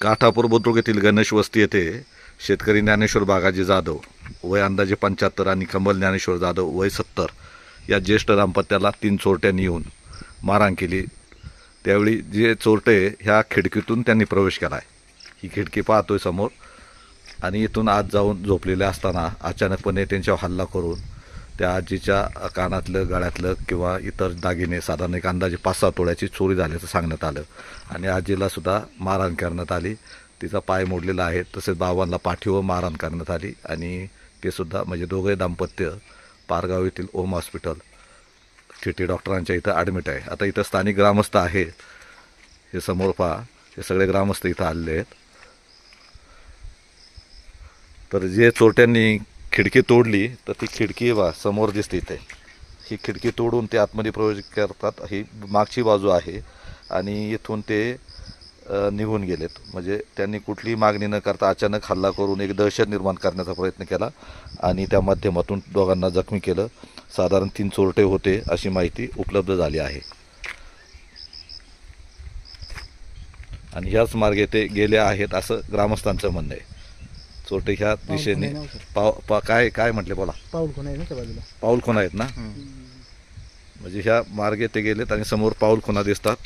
काठापूर बुद्रुक येथील गणेश वस्ती येथे शेतकरी ज्ञानेश्वर बागाजी जाधव वय अंदाजे 75 आणि कमल ज्ञानेश्वर जाधव वय 70 या ज्येष्ठ दाम्पत्याला 3 चोरट्यांनी येऊन मारहाण केली। त्यावेळी जे चोरटे ह्या खिडकीतून त्यांनी प्रवेश केला आहे। ही खिडकी पाहतोय समोर आणि इथून आत जाऊन झोपलेले असताना अचानकपणे त्यांच्यावर हल्ला करून त्या आजीच्या कानातलं गळ्यातलं किंवा इतर दागिने साधारण एक अंदाजे 5-6 तोळ्याची चोरी झाल्याचं सांगण्यात आलं आणि आजीला सुद्धा मारहाण करण्यात आली। तिचा पाय मोडलेला आहे, तसेच बाबांना पाठीवर मारहाण करण्यात आली आणि ते सुद्धा म्हणजे दोघे दाम्पत्य पारगाव येथील ओम हॉस्पिटल सिटी डॉक्टरांच्या इथं ॲडमिट आहे। आता इथं स्थानिक ग्रामस्थ आहेत, हे समोर पहा, हे सगळे ग्रामस्थ इथं आलेले आहेत। तर जे चोरट्यांनी खिडकी तोडली तर ती खिडकी समोर दिसते इथे, ही खिडकी तोडून ते आतमध्ये प्रवेश करतात। ही मागची बाजू आहे आणि इथून ते निघून गेलेत। म्हणजे त्यांनी कुठलीही मागणी न करता अचानक हल्ला करून एक दहशत निर्माण करण्याचा प्रयत्न केला आणि त्या माध्यमातून दोघांना जखमी केलं। साधारण 3 चोरटे होते अशी माहिती उपलब्ध झाली आहे आणि ह्याच मार्गे ते गेले आहेत असं ग्रामस्थांचं म्हणणं आहे। चोरटे ह्या दिशेने काय म्हटले बोला, पाऊल खुणा आहेत ना, म्हणजे ह्या मार्गे ते गेलेत आणि समोर पाऊल खुणा दिसतात।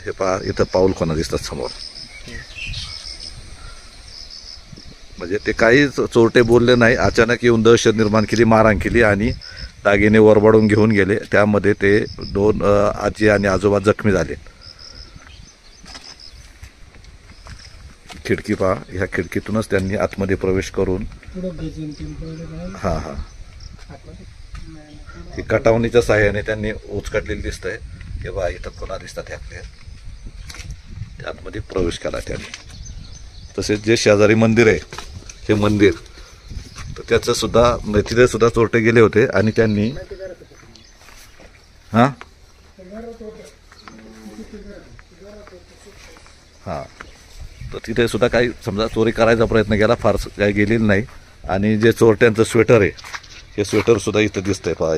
हे पहा, इथं पाऊल खुणा दिसतात समोर। म्हणजे ते काही चोरटे बोलले नाही, अचानक येऊन दहशत निर्माण केली, मारहाण केली आणि दागिने वरबाडून घेऊन गेले। त्यामध्ये ते 2 आजी आणि आजोबा जखमी झाले। खिडकी पहा, ह्या खिडकीतूनच त्यांनी आतमध्ये प्रवेश करून ही कटावणीच्या साह्याने त्यांनी उचकटलेली दिसतंय। हे बघा, इथं खुणा दिसतात आपल्या, आतमध्ये प्रवेश केला त्यांनी। तसेच जे शेजारी मंदिर आहे हे मंदिर, तर त्याचं सुद्धा तिथे सुद्धा चोरटे गेले होते आणि त्यांनी तर तिथे सुद्धा काही समजा चोरी करायचा प्रयत्न केला, फार काही गेलेलं नाही। आणि जे चोरट्यांचं स्वेटर आहे हे स्वेटर सुद्धा इथं दिसतंय पहा।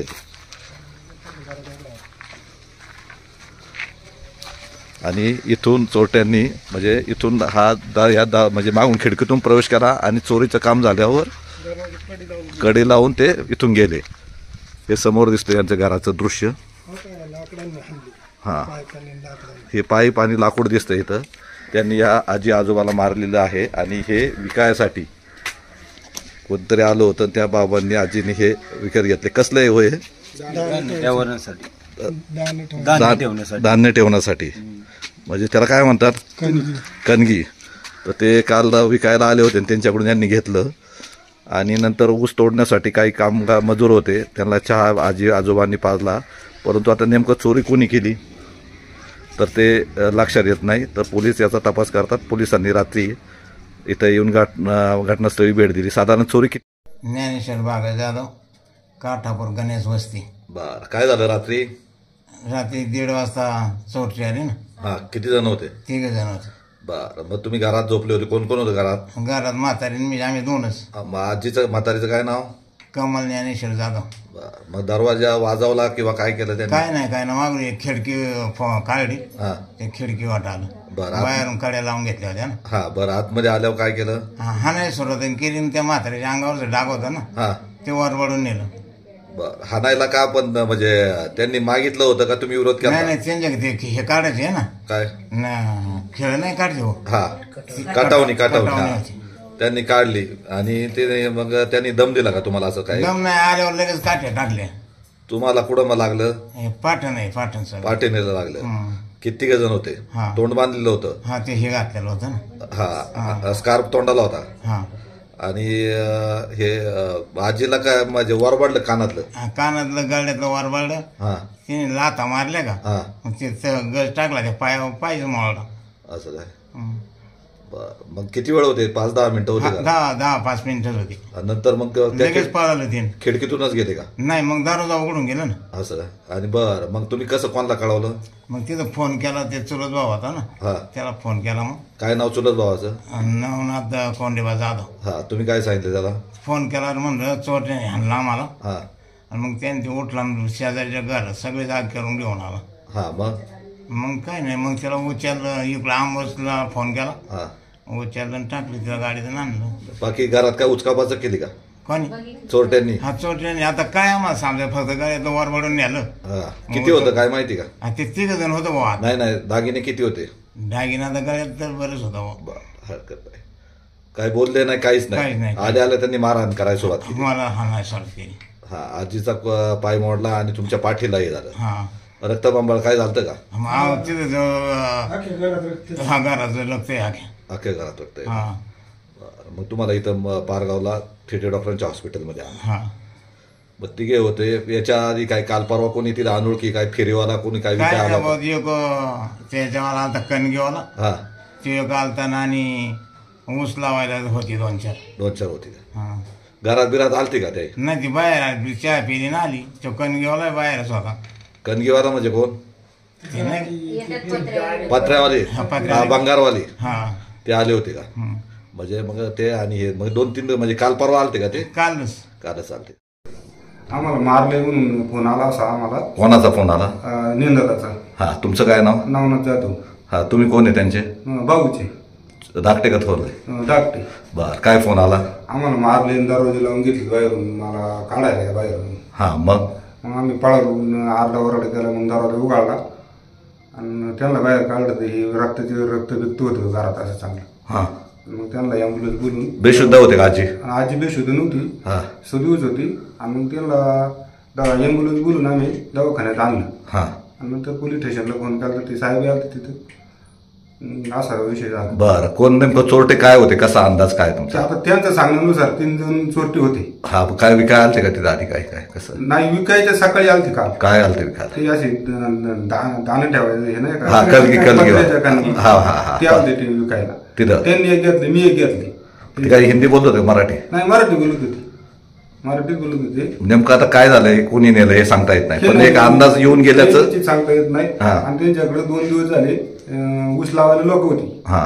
आणि इथून चोरट्यांनी म्हणजे इथून म्हणजे मागून खिडकीतून प्रवेश केला आणि चोरीचं काम झाल्यावर कडी लावून ते इथून गेले। हे समोर दिसतं यांच्या घराचं दृश्य। हे पाईप आणि लाकूड दिसतं इथं। त्यांनी या आजी आजोबाला मारलेलं आहे आणि हे विकायसाठी कोणतरी आलं होतं, त्या बाबांनी आजीने हे विकत घेतले। कसलं आहे होय? धान्य ठेवण्यासाठी, म्हणजे त्याला काय म्हणतात, कणगी। तर ते काल विकायला आले होते, त्यांच्याकडून यांनी घेतलं आणि नंतर ऊस तोडण्यासाठी काही कामगार मजूर होते, त्यांना चहा आजी आजोबांनी पाजला। परंतु आता नेमकं चोरी कोणी केली तर ते लक्षात येत नाही। तर पोलीस याचा तपास करतात। पोलिसांनी रात्री इथं येऊन घटनास्थळी भेट दिली। साधारण चोरी किती? ज्ञानेश्वर बागाजी जाधव, काठापूर गणेश वस्ती। बरं, काय झालं रात्री? रात्री 1:30 वाजता चोरटी आली ना। किती जण होते? 3 जण होते। बरं, मग तुम्ही घरात झोपले होते, कोण कोण होतं घरात? घरात म्हातारी मी, आम्ही 2च। मग आजीचं म्हातारीचं काय नाव? कमल ज्ञानेश्वर जाधव। बरं, मग दरवाजा वाजवला किंवा काय केलं त्यांनी? काय नाही मागून एक खिडकी काढली, ते खिडकी वाट आलं। बरं, बाहेरून कड्या लावून घेतल्या होत्या ना। बरं, आतमध्ये आल्यावर काय केलं? हाणायला सुरुवात केली, त्या म्हातारीच्या अंगावरचं डाग होतं ना, ते वरवडून नेलं। बरं, हाणायला का? पण म्हणजे त्यांनी मागितलं होतं का तुम्ही विरोध केला? नाही, त्यांच्या हे काढायचे आहे ना, काय खेळ नाही काढते हो, कटावणी त्यांनी काढली आणि ते मग त्यांनी दम दिला का तुम्हाला? असं काय दम नाही, आल्यावर लगेच काठ्या टाकल्या। तुम्हाला कुठं मग लागलं? पाठण पाठीने लागलं। किती जण होते? तोंड बांधलेलं होतं? ते हे घातलेलं होतं ना, स्कार्फ तोंडाला होता। आणि हे आजीला काय म्हणजे वरबाडलं कानातलं गळ्यातलं वरबाडलं, तिने लाथा मारल्या का, ते गज टाकला, ते पाय मोडला। असं काय? बरं, मग किती वेळ होते? 5-10 मिनिटं होते? 10-5 मिनिटं होती। नंतर मग लगेच पळालं ते, खिडकीतूनच गेले का? नाही, मग दरवाजा उघडून गेलं ना। असं काय? आणि बरं, मग तुम्ही कसं कोणाला कळवलं? मग तिथं फोन केला, ते चुलत भाव होता ना, त्याला फोन केला। मग काय नाव चुलत भावाचं? नवनाथ कोंडेबा जाधव। तुम्ही काय सांगितलं त्याला? फोन केला, म्हणलं चोरट्याने हाणला आम्हाला, आणि मग त्यांनी ते उठला, शेजारच्या घरात सगळे जाग करून घेऊन आला। मग मग काय नाही, मग त्याला उचललं, इकडं आंबोसला फोन केला, हा उचललं आणि टाकली तिला गाडीतून आणलं. बाकी घरात काय उचकापाचं केली का कोणी चोरट्यांनी? हा चोरट्याने आता काय आम्हाला समजा, फक्त गाडीतलं वरबडून नेलं. हा किती होतं काय माहिती का? ते 3 जण होतं भाऊ. आता नाही नाही दागिने किती होते? दागिना तर गळ्यात तर बरंच होतं भाऊ. बरं, हरकत नाही. काय बोलले नाही काहीच काहीच नाही. नाही. आले आले त्यांनी मारहाण करायला सुरुवात केली. मला हा नाही सॉल्व केली. हा आजीचा पाय मोडला आणि तुमच्या पाठीलाही झालं. हा रक्तबंबाळ काय झालं का? मग तिथं हा घराचं लक्ष आहे अख्ख्या घरात वाटतंय. हा बरं, मग तुम्हाला इथं पारगावला थिटे डॉक्टरांच्या हॉस्पिटलमध्ये आणलं. हा मग तिघे होते. याच्या आधी काय काल परवा कोणी तिला अनोळखी काय फेरीवाला कोणी काय काय विचार आला नाही होता? भाऊ, एक त्याच्यावाला आता कणगीवाला हा ते एक आलताना आणि ऊस लावायला होती 2-4. 2-4 होती का? हा घरात बिरात आलती का ते? नाही ती बाहेर आली, चहा पिली ना आली. तो कणगीवाला बाहेरच होता. कणगीवाला म्हणजे कोण? ते नाही पत्र्यावाले? हा, पत्र्यावाले. हा, बंगारवाले हा ते आले होते का? हम्म. म्हणजे मग ते आणि हे मग 2-3 म्हणजे काल परवा आलते का ते? कालच कालच आलते. आम्हाला मारले म्हणून फोन आला असा आम्हाला कोणाचा फोन आला? निंदकाचा. हा तुमचं काय नाव? नावनाथ जाधव. हा तुम्ही कोण आहे त्यांचे? भाऊचे धाकटे का थोरले? धाकटे. बर काय फोन आला? आम्हाला मारले, दरवाजे लावून घेतले बाहेरून, मला काढायला बाहेरून. हा मग मग आम्ही पळालून आरडा ओरडा केला, मग दरवाजा उघडला आणि त्यांना बाहेर काढलं. तर हे रक्त बिक्त होतं घरात असं चांगलं. हा मग त्यांना ॲम्ब्युलन्स बोलून. बेशुद्ध होते का आजी? आजी बेशुद्ध नव्हती, हा सदूच होती. आणि मग त्यांना ॲम्ब्युलन्स बोलून आम्ही दवाखान्यात आणलं. हा आणि नंतर पोलीस स्टेशनला फोन केला तर ते साहेब आले तिथं. असा विषय झाला. बर कोण नेमकं चोरटे काय होते? कसा अंदाज काय तुमचा? आता त्यांच्या सांगण्यानुसार 3 जण चोरटे होते. हा काय विकाय आलते का तिथं आधी? काय काय कसं नाही विकायच्या सकाळी आलती काल. काय आलते विकायला? ते असे दाणे ठेवायचे हे नाही हा, कलगी. पत्र्याच्या कलगी. हा हा हा ते आलते ते विकायला. तिथं त्यांनी एक घेतले, मी एक घेतली. ते काय हिंदी बोलत होते मराठी? नाही मराठी बोलत होते, मराठीत बोलत होते. नेमकं आता काय झालंय कोणी नेलं हे सांगता येत नाही, पण एक अंदाज येऊन गेल्याचं त्यांची सांगता येत नाही. हा. आणि त्यांच्याकडे 2 दिवस झाले ऊस लावायला लोक होती हा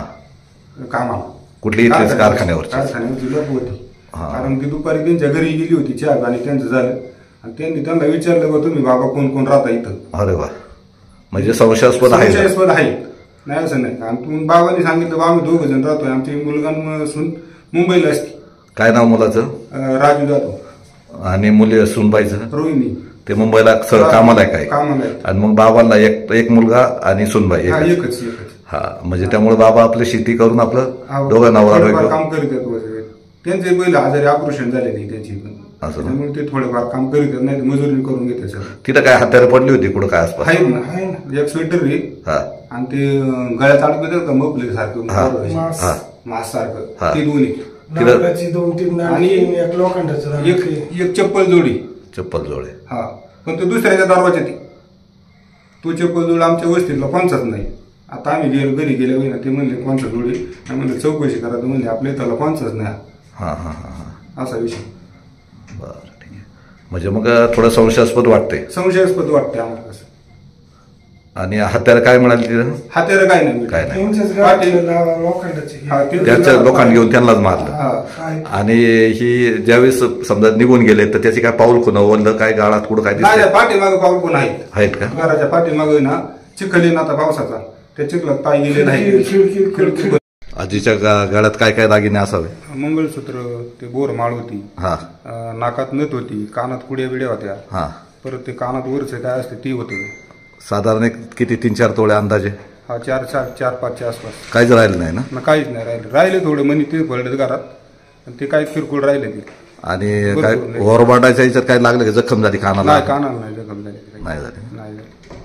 कामाला. कुठली इथलीच कारखान्यावरची? कारखान्यावरची लोक होती. हा. कारण ती दुपारी त्यांच्या घरी गेली होती, चहा आणि त्यांचं झालं. आणि त्यांनी त्यांना विचारलं बा तुम्ही बाबा कोण कोण राहता इथं? अरे वा, म्हणजे संशयास्पद आहे. संशयास्पद आहे. नाही असं नाही. आणि तुम्ही बाबांनी सांगितलं बा आम्ही 2 जण राहतोय, आमची मुलगा सून मुंबईला असते. काय नाव मुलाचं? राजू जाधव. आणि मुली सुनबाईचं? रोहिणी. ते मुंबईला कामाला आहे काय? कामाला आहे. आणि मग बाबांना एक मुलगा आणि सुनबाई हा, एकच? एकच. हा म्हणजे त्यामुळे बाबा आपली शेती करून आपलं दोघं नवरा थोडंफार बायको काम करीत आहेत. त्यांचे पहिलं आजारी ऑपरेशन झाले नाही त्यांची पण, असं ना? त्यामुळे ते थोडेफार काम करीत आहेत, नाही मजुरी करून घेते सर. तिथं काय हत्यारं पडली होती कुठं काय आसपास? आहे ना, एक स्वेटर आहे हा आणि ते गळ्यात अडकत का मफलर सारखं, हा. मास हा. सारखं, ते दोन्ही. तिथं 2-3 आणि एक लोखंडाचं एक चप्पल जोडी. चप्पल जोडे. हा पण तो दुसऱ्याच्या दरवाजात आहे. तो चप्पल जोड आमच्या वस्तीतला कोणचाच नाही. आता आम्ही घरी गेले ना, ते म्हणले कोणचा जोडी? म्हणले चौकशी करा. तर म्हणले आपल्या इथला कोणचाच नाही. हा हा हा हा असा विषय. बरं ठीक आहे. म्हणजे मग थोडं संशयास्पद वाटतंय. संशयास्पद वाटते आम्हाला कसं. आणि हत्यारं काय म्हणाले तिथं? हात्याला काय नाही. काय नाही. लोखंडाचे हा, ते- त्याच्या लोकांनी घेऊन त्यांनाच मारलं. हा. आणि ही ज्यावेळेस समजा निघून गेले तर त्याची काय पाऊल खुणं ओढलं काय गाळात कुठं काय नाही दिसतंय? पाठीमागं पाऊल पण आहेत. आहेत का? घराच्या पाठीमागं आहे ना चिखल आहे ना आता पावसाचा, त्या चिखलात पाय गेले नाही. खिडकी आजीच्या गाळ्यात काय काय दागिने असावे? मंगळसूत्र, ते बोर माळ होती, हा नाकात नथ होती, कानात कुड्या बिड्या होत्या, हा परत ते कानात वरच काय असते ती होतं. साधारण एक किती 3-4 तोळे अंदाजे? हा 4-5च्या आसपास. काहीच राहिलं नाही ना? काहीच नाही राहिले थोडे मनी ते पडले घरात, आणि ते काही किरकोळ राहिले ते. आणि काय ओरबाडायच्या याच्यात काय लागलं का? जखम झाली कानाला? नाही, कानाला नाही जखम झाली. नाही झाली. नाही झाली.